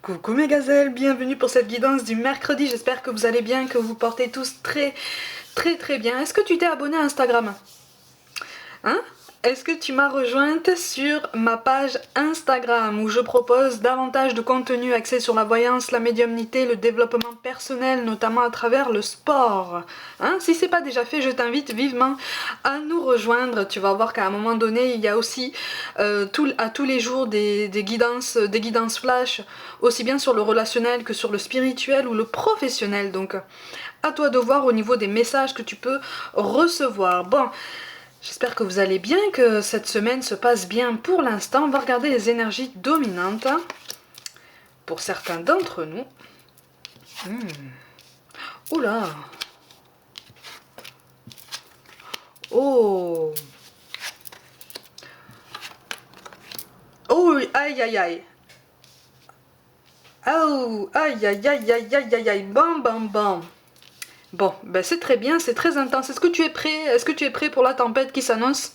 Coucou mes gazelles, bienvenue pour cette guidance du mercredi, j'espère que vous allez bien, que vous portez tous très bien. Est-ce que tu t'es abonné à Instagram? Hein? Est-ce que tu m'as rejointe sur ma page Instagram où je propose davantage de contenu axé sur la voyance, la médiumnité, le développement personnel, notamment à travers le sport. Hein? Si c'est pas déjà fait, je t'invite vivement à nous rejoindre. Tu vas voir qu'à un moment donné, il y a aussi à tous les jours des guidances flash, aussi bien sur le relationnel que sur le spirituel ou le professionnel. Donc, à toi de voir au niveau des messages que tu peux recevoir. Bon. J'espère que vous allez bien, que cette semaine se passe bien pour l'instant. On va regarder les énergies dominantes pour certains d'entre nous. Oula. Oh. Oh, aïe aïe aïe. Oh, aïe aïe aïe aïe aïe aïe aïe. Bam bam bam. Bon, ben c'est très bien, c'est très intense. Est-ce que tu es prêt? Est-ce que tu es prêt pour la tempête qui s'annonce?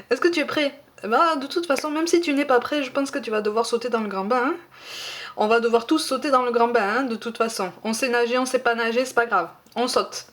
Est-ce que tu es prêt? Bah, de toute façon, même si tu n'es pas prêt, je pense que tu vas devoir sauter dans le grand bain. Hein. On va devoir tous sauter dans le grand bain, hein, de toute façon. On sait nager, on sait pas nager, c'est pas grave. On saute.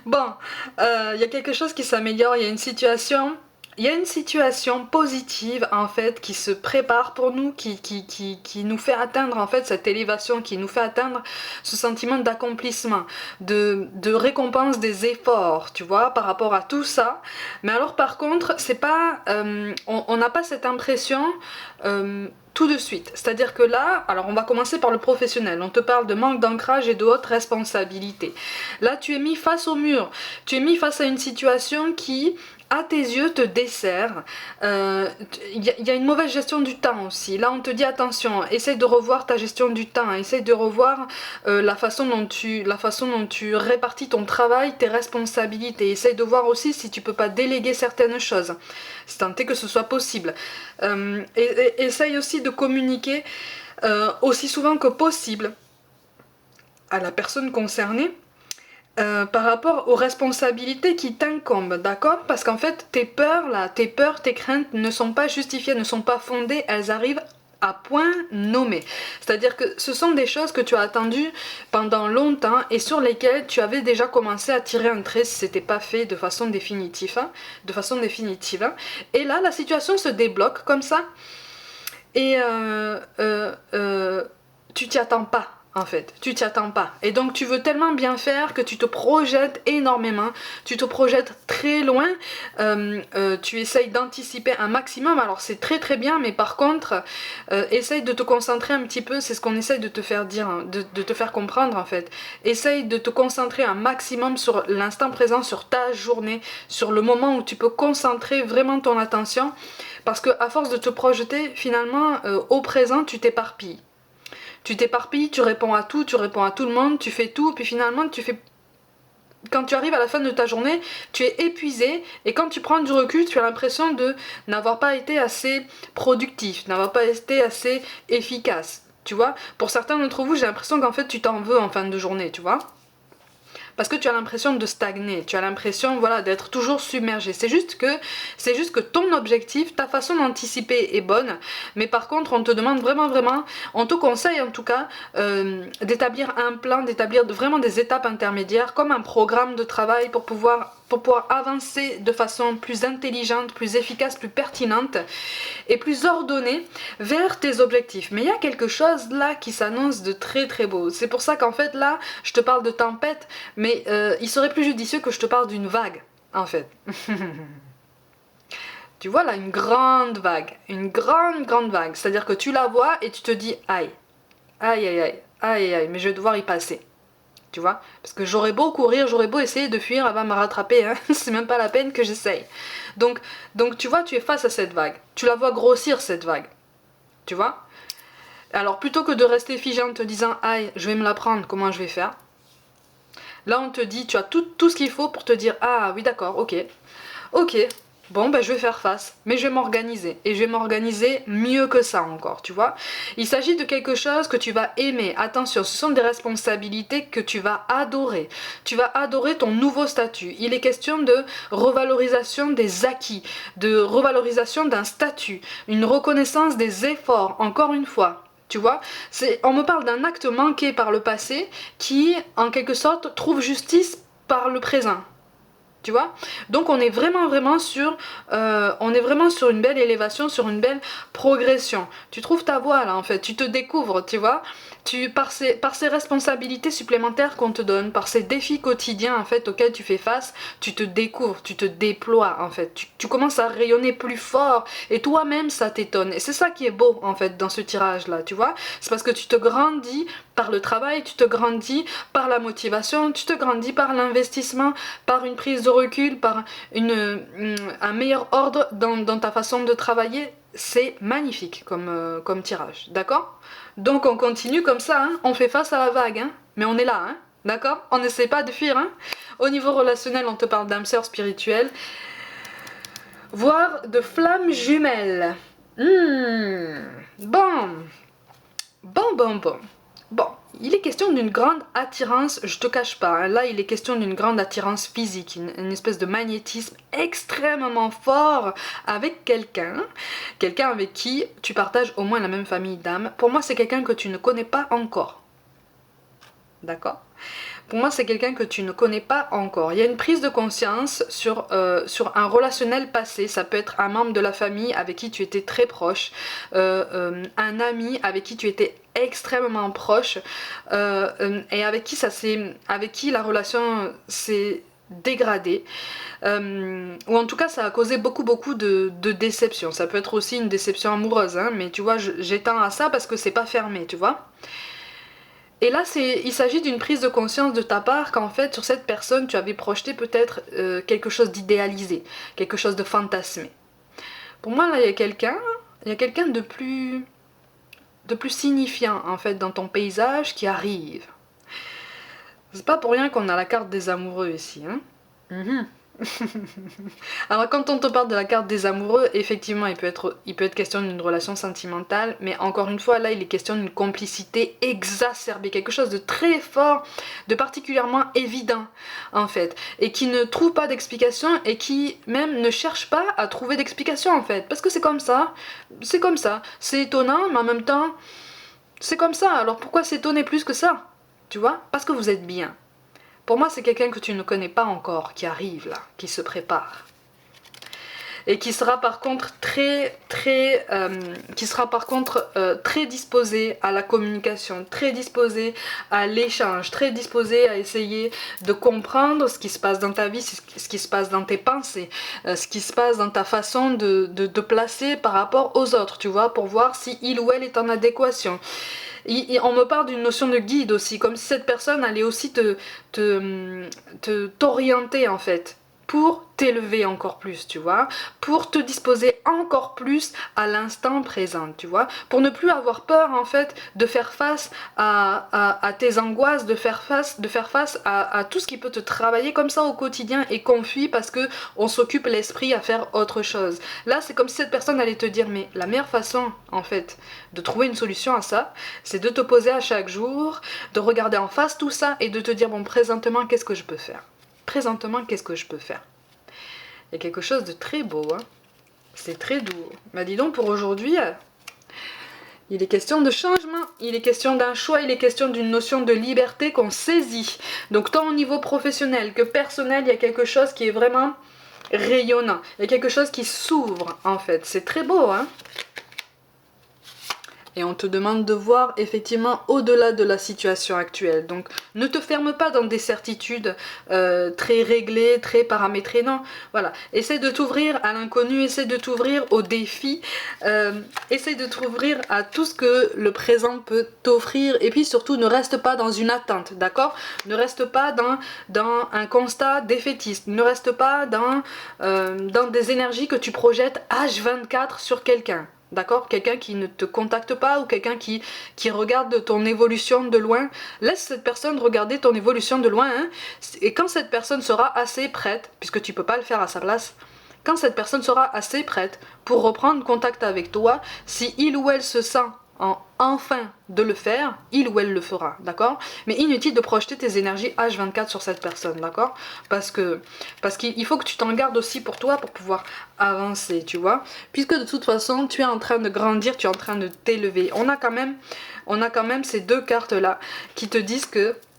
Bon, y a quelque chose qui s'améliore, il y a une situation... Il y a une situation positive en fait qui se prépare pour nous, qui nous fait atteindre en fait cette élévation, qui nous fait atteindre ce sentiment d'accomplissement, de récompense des efforts, tu vois, par rapport à tout ça. Mais alors par contre, c'est pas, on n'a pas cette impression tout de suite. C'est-à-dire que là, alors on va commencer par le professionnel. On te parle de manque d'ancrage et de haute responsabilité. Là, tu es mis face au mur. Tu es mis face à une situation qui, à tes yeux, te dessert. Y a une mauvaise gestion du temps aussi. Là, on te dit attention, essaye de revoir ta gestion du temps, essaye de revoir la façon dont tu répartis ton travail, tes responsabilités. Essaye de voir aussi si tu peux pas déléguer certaines choses, si tant est que ce soit possible. Essaye aussi de communiquer aussi souvent que possible à la personne concernée. Par rapport aux responsabilités qui t'incombent, d'accord? Parce qu'en fait, tes peurs, tes craintes ne sont pas justifiées, ne sont pas fondées, elles arrivent à point nommé. C'est-à-dire que ce sont des choses que tu as attendues pendant longtemps et sur lesquelles tu avais déjà commencé à tirer un trait si c'était pas fait de façon définitive. Et là, la situation se débloque comme ça et tu t'y attends pas. En fait, tu t'y attends pas. Et donc tu veux tellement bien faire que tu te projettes énormément, tu te projettes très loin, tu essayes d'anticiper un maximum, alors c'est très bien, mais par contre, essaye de te concentrer un petit peu, c'est ce qu'on essaye de te faire dire, hein, de te faire comprendre en fait. Essaye de te concentrer un maximum sur l'instant présent, sur ta journée, sur le moment où tu peux concentrer vraiment ton attention, parce que à force de te projeter, finalement, au présent, tu t'éparpilles. Tu t'éparpilles, tu réponds à tout le monde, tu fais tout, puis finalement quand tu arrives à la fin de ta journée, tu es épuisé, et quand tu prends du recul, tu as l'impression de n'avoir pas été assez productif, n'avoir pas été assez efficace, tu vois. Pour certains d'entre vous, j'ai l'impression qu'en fait tu t'en veux en fin de journée, tu vois. Parce que tu as l'impression de stagner, tu as l'impression voilà, d'être toujours submergé. C'est juste que ton objectif, ta façon d'anticiper est bonne, mais par contre on te demande vraiment, on te conseille en tout cas d'établir un plan, d'établir vraiment des étapes intermédiaires, comme un programme de travail pour pouvoir avancer de façon plus intelligente, plus efficace, plus pertinente et plus ordonnée vers tes objectifs. Mais il y a quelque chose là qui s'annonce de très beau. C'est pour ça qu'en fait là, je te parle de tempête, mais il serait plus judicieux que je te parle d'une vague, en fait. Tu vois là, une grande vague, une grande vague. C'est-à-dire que tu la vois et tu te dis aïe, mais je vais devoir y passer. Tu vois, parce que j'aurais beau courir, j'aurais beau essayer de fuir, elle va me rattraper, hein. C'est même pas la peine que j'essaye. Donc tu vois, tu es face à cette vague, tu la vois grossir cette vague, tu vois. Alors plutôt que de rester figé en te disant aïe, je vais me la prendre, comment je vais faire? Là on te dit, tu as tout ce qu'il faut pour te dire ah oui d'accord, ok, Bon, ben je vais faire face, mais je vais m'organiser. Et je vais m'organiser mieux que ça encore, tu vois. Il s'agit de quelque chose que tu vas aimer. Attention, ce sont des responsabilités que tu vas adorer. Tu vas adorer ton nouveau statut. Il est question de revalorisation des acquis, de revalorisation d'un statut, une reconnaissance des efforts, encore une fois. Tu vois, on me parle d'un acte manqué par le passé qui, en quelque sorte, trouve justice par le présent. Tu vois, donc on est vraiment sur une belle élévation, sur une belle progression. Tu trouves ta voie là en fait, tu te découvres, tu vois, par ces responsabilités supplémentaires qu'on te donne, par ces défis quotidiens en fait auxquels tu fais face, tu te découvres, tu te déploies en fait, tu commences à rayonner plus fort et toi-même ça t'étonne. Et c'est ça qui est beau en fait dans ce tirage là, tu vois, c'est parce que tu te grandis par le travail, tu te grandis par la motivation, tu te grandis par l'investissement, par une prise de recul, par un meilleur ordre dans ta façon de travailler. C'est magnifique comme tirage, d'accord? Donc on continue comme ça, hein, on fait face à la vague, hein, mais on est là, hein, d'accord? On n'essaie pas de fuir. Hein. Au niveau relationnel, on te parle d'âme sœur spirituelle, voire de flammes jumelles. Bon, Bon, il est question d'une grande attirance, je te cache pas, hein, là il est question d'une grande attirance physique, une espèce de magnétisme extrêmement fort avec quelqu'un avec qui tu partages au moins la même famille d'âme. Pour moi c'est quelqu'un que tu ne connais pas encore, d'accord? Pour moi, c'est quelqu'un que tu ne connais pas encore. Il y a une prise de conscience sur un relationnel passé. Ça peut être un membre de la famille avec qui tu étais très proche, un ami avec qui tu étais extrêmement proche, et avec qui la relation s'est dégradée, ou en tout cas ça a causé beaucoup de déception. Ça peut être aussi une déception amoureuse, hein, mais tu vois, j'étends à ça parce que c'est pas fermé, tu vois. Et là, il s'agit d'une prise de conscience de ta part qu'en fait, sur cette personne, tu avais projeté peut-être quelque chose d'idéalisé, quelque chose de fantasmé. Pour moi, là, il y a quelqu'un de plus signifiant, en fait, dans ton paysage qui arrive. C'est pas pour rien qu'on a la carte des amoureux ici, hein. Alors quand on te parle de la carte des amoureux, effectivement il peut être question d'une relation sentimentale, mais encore une fois là il est question d'une complicité exacerbée, quelque chose de très fort, de particulièrement évident en fait, et qui ne trouve pas d'explication et qui même ne cherche pas à trouver d'explication en fait, parce que c'est comme ça, c'est étonnant mais en même temps c'est comme ça, alors pourquoi s'étonner plus que ça, tu vois, parce que vous êtes bien. Pour moi, c'est quelqu'un que tu ne connais pas encore, qui arrive là, qui se prépare. Et qui sera par contre très disposé à la communication, très disposé à l'échange, très disposé à essayer de comprendre ce qui se passe dans ta vie, ce qui se passe dans tes pensées, ce qui se passe dans ta façon de te placer par rapport aux autres, tu vois, pour voir si il ou elle est en adéquation. On me parle d'une notion de guide aussi, comme si cette personne allait aussi t'orienter en fait, pour t'élever encore plus, tu vois, pour te disposer encore plus à l'instant présent, tu vois, pour ne plus avoir peur en fait de faire face à tes angoisses, de faire face à tout ce qui peut te travailler comme ça au quotidien et qu'on fuit parce que on s'occupe l'esprit à faire autre chose. Là, c'est comme si cette personne allait te dire, mais la meilleure façon en fait de trouver une solution à ça, c'est de te poser à chaque jour, de regarder en face tout ça et de te dire, bon, présentement, qu'est-ce que je peux faire ? Présentement, qu'est-ce que je peux faire? Il y a quelque chose de très beau, hein. C'est très doux. Bah dis donc, pour aujourd'hui, il est question de changement, il est question d'un choix, il est question d'une notion de liberté qu'on saisit. Donc tant au niveau professionnel que personnel, il y a quelque chose qui est vraiment rayonnant. Il y a quelque chose qui s'ouvre, en fait. C'est très beau, hein. Et on te demande de voir effectivement au-delà de la situation actuelle. Donc ne te ferme pas dans des certitudes très réglées, très paramétrées, non. Voilà, essaie de t'ouvrir à l'inconnu, essaie de t'ouvrir aux défis, essaie de t'ouvrir à tout ce que le présent peut t'offrir. Et puis surtout, ne reste pas dans une attente, d'accord? Ne reste pas dans un constat défaitiste, ne reste pas dans des énergies que tu projettes H24 sur quelqu'un. D'accord? Quelqu'un qui ne te contacte pas ou quelqu'un qui regarde ton évolution de loin. Laisse cette personne regarder ton évolution de loin. Hein, et quand cette personne sera assez prête, puisque tu peux pas le faire à sa place, quand cette personne sera assez prête pour reprendre contact avec toi, si il ou elle se sent enfin de le faire, il ou elle le fera, d'accord? Mais inutile de projeter tes énergies H24 sur cette personne, d'accord? Parce qu'il faut que tu t'en gardes aussi pour toi pour pouvoir avancer, tu vois? Puisque de toute façon, tu es en train de grandir, tu es en train de t'élever. On a quand même ces deux cartes-là qui te disent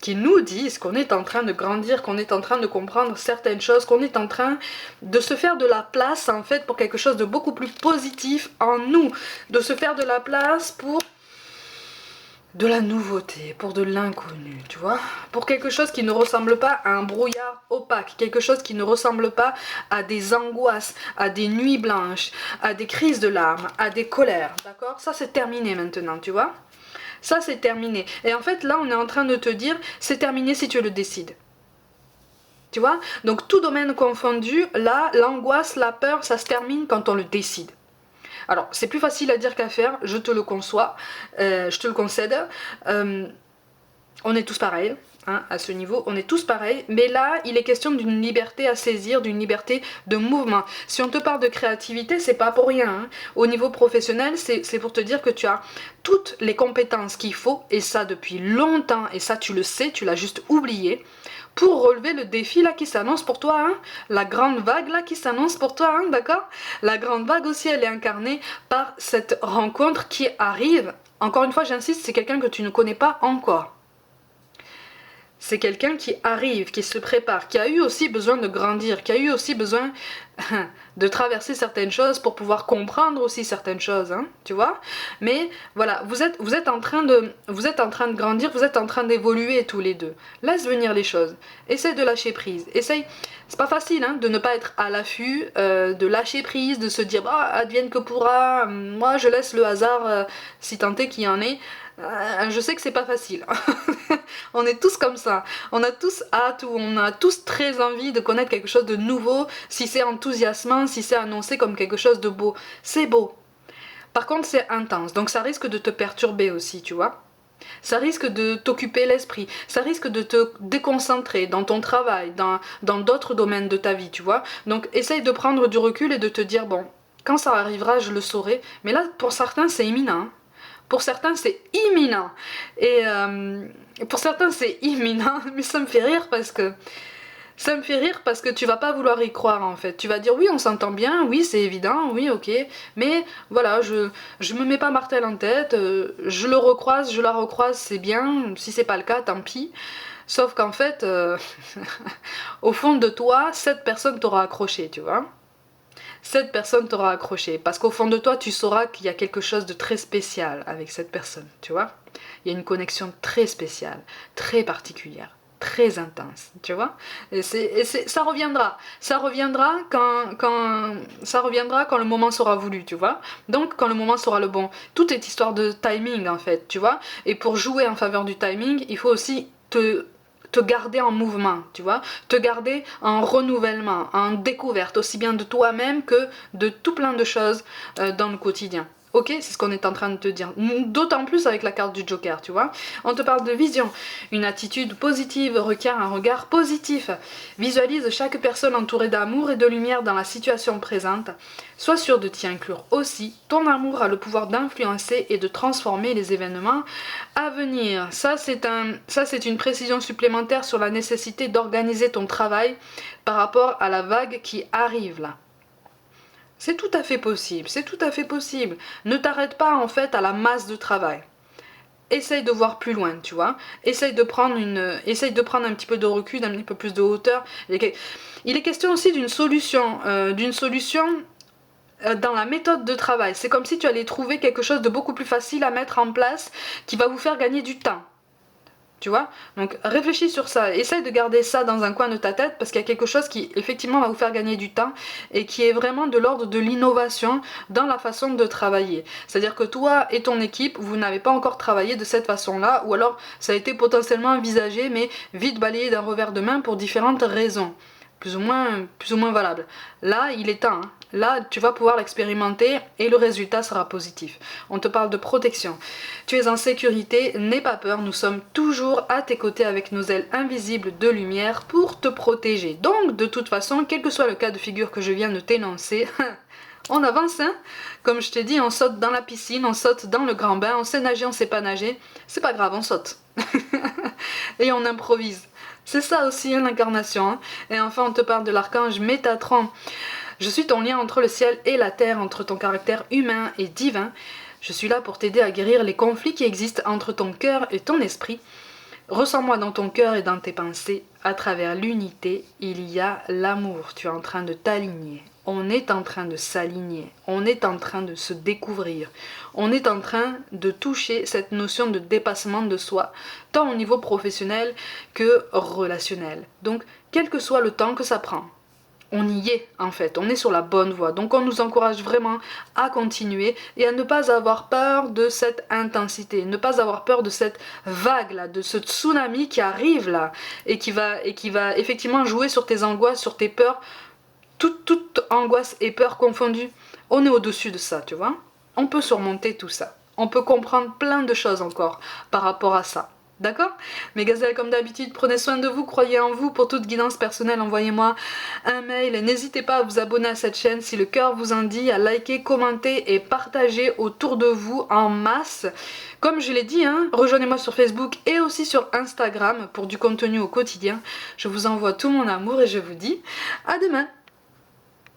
qui nous disent qu'on est en train de grandir, qu'on est en train de comprendre certaines choses, qu'on est en train de se faire de la place en fait pour quelque chose de beaucoup plus positif en nous, de se faire de la place pour de la nouveauté, pour de l'inconnu, tu vois, pour quelque chose qui ne ressemble pas à un brouillard opaque, quelque chose qui ne ressemble pas à des angoisses, à des nuits blanches, à des crises de larmes, à des colères, d'accord? Ça c'est terminé maintenant, tu vois? Ça c'est terminé. Et en fait là on est en train de te dire c'est terminé si tu le décides. Tu vois? Donc tout domaine confondu, là l'angoisse, la peur, ça se termine quand on le décide. Alors c'est plus facile à dire qu'à faire, je te le conçois, je te le concède. On est tous pareils. Hein, à ce niveau, on est tous pareils, mais là, il est question d'une liberté à saisir, d'une liberté de mouvement. Si on te parle de créativité, c'est pas pour rien. Hein. Au niveau professionnel, c'est pour te dire que tu as toutes les compétences qu'il faut, et ça depuis longtemps, et ça tu le sais, tu l'as juste oublié, pour relever le défi là qui s'annonce pour toi, hein. La grande vague là qui s'annonce pour toi, hein, d'accord? La grande vague aussi, elle est incarnée par cette rencontre qui arrive. Encore une fois, j'insiste, c'est quelqu'un que tu ne connais pas encore. C'est quelqu'un qui arrive, qui se prépare, qui a eu aussi besoin de grandir, qui a eu aussi besoin de traverser certaines choses pour pouvoir comprendre aussi certaines choses, hein, tu vois. Mais voilà, vous êtes en train de grandir, vous êtes en train d'évoluer tous les deux. Laisse venir les choses, essaye de lâcher prise, essaye. C'est pas facile hein, de ne pas être à l'affût, de lâcher prise, de se dire bah advienne que pourra, moi je laisse le hasard si tant est qu'il y en ait. Je sais que c'est pas facile. On est tous comme ça. On a tous hâte ou on a tous très envie de connaître quelque chose de nouveau. Si c'est enthousiasmant, si c'est annoncé comme quelque chose de beau, c'est beau. Par contre, c'est intense. Donc ça risque de te perturber aussi, tu vois. Ça risque de t'occuper l'esprit. Ça risque de te déconcentrer dans ton travail, dans d'autres domaines de ta vie, tu vois. Donc essaye de prendre du recul et de te dire, bon, quand ça arrivera, je le saurai. Mais là, pour certains, c'est imminent. Pour certains, c'est imminent. Et pour certains, c'est imminent. Mais ça me fait rire parce que... tu vas pas vouloir y croire en fait. Tu vas dire oui, on s'entend bien, oui, c'est évident, oui, ok. Mais voilà, je me mets pas martel en tête, je le recroise, je la recroise, c'est bien. Si c'est pas le cas, tant pis. Sauf qu'en fait, au fond de toi, cette personne t'aura accroché, tu vois. Cette personne t'aura accroché. Parce qu'au fond de toi, tu sauras qu'il y a quelque chose de très spécial avec cette personne, tu vois. Il y a une connexion très spéciale, très particulière, très intense, tu vois. Et ça reviendra. Ça reviendra ça reviendra quand le moment sera voulu, tu vois. Donc quand le moment sera le bon. Tout est histoire de timing en fait, tu vois. Et pour jouer en faveur du timing, il faut aussi te garder en mouvement, tu vois, te garder en renouvellement, en découverte, aussi bien de toi-même que de tout plein de choses dans le quotidien. Ok, c'est ce qu'on est en train de te dire. D'autant plus avec la carte du Joker, tu vois. On te parle de vision. Une attitude positive requiert un regard positif. Visualise chaque personne entourée d'amour et de lumière dans la situation présente. Sois sûr de t'y inclure aussi. Ton amour a le pouvoir d'influencer et de transformer les événements à venir. Ça, c'est une précision supplémentaire sur la nécessité d'organiser ton travail par rapport à la vague qui arrive là. C'est tout à fait possible, c'est tout à fait possible. Ne t'arrête pas en fait à la masse de travail. Essaye de voir plus loin, tu vois. Essaye de prendre un petit peu de recul, un petit peu plus de hauteur. Il est question aussi d'une solution dans la méthode de travail. C'est comme si tu allais trouver quelque chose de beaucoup plus facile à mettre en place qui va vous faire gagner du temps. Tu vois? Donc réfléchis sur ça, essaye de garder ça dans un coin de ta tête parce qu'il y a quelque chose qui effectivement va vous faire gagner du temps et qui est vraiment de l'ordre de l'innovation dans la façon de travailler. C'est-à-dire que toi et ton équipe, vous n'avez pas encore travaillé de cette façon-là ou alors ça a été potentiellement envisagé mais vite balayé d'un revers de main pour différentes raisons. Plus ou moins valable. Là, il est temps. Hein. Là, tu vas pouvoir l'expérimenter et le résultat sera positif. On te parle de protection. Tu es en sécurité, n'aie pas peur, nous sommes toujours à tes côtés avec nos ailes invisibles de lumière pour te protéger. Donc, de toute façon, quel que soit le cas de figure que je viens de t'énoncer, on avance, hein. Comme je t'ai dit, on saute dans la piscine, on saute dans le grand bain, on sait nager, on sait pas nager. C'est pas grave, on saute. Et on improvise. C'est ça aussi, hein, l'incarnation. Hein. Et enfin, on te parle de l'archange Métatron. Je suis ton lien entre le ciel et la terre, entre ton caractère humain et divin. Je suis là pour t'aider à guérir les conflits qui existent entre ton cœur et ton esprit. Ressens-moi dans ton cœur et dans tes pensées. À travers l'unité, il y a l'amour. Tu es en train de t'aligner. On est en train de s'aligner. On est en train de se découvrir. On est en train de toucher cette notion de dépassement de soi, tant au niveau professionnel que relationnel. Donc, quel que soit le temps que ça prend. On y est en fait, on est sur la bonne voie. Donc on nous encourage vraiment à continuer et à ne pas avoir peur de cette intensité, ne pas avoir peur de cette vague là, de ce tsunami qui arrive là et qui va effectivement jouer sur tes angoisses, sur tes peurs, toute angoisse et peur confondues. On est au-dessus de ça, tu vois. On peut surmonter tout ça. On peut comprendre plein de choses encore par rapport à ça. D'accord? Mes gazelles, comme d'habitude, prenez soin de vous, croyez en vous. Pour toute guidance personnelle, envoyez-moi un mail. N'hésitez pas à vous abonner à cette chaîne si le cœur vous en dit, à liker, commenter et partager autour de vous en masse. Comme je l'ai dit, hein, rejoignez-moi sur Facebook et aussi sur Instagram pour du contenu au quotidien. Je vous envoie tout mon amour et je vous dis à demain.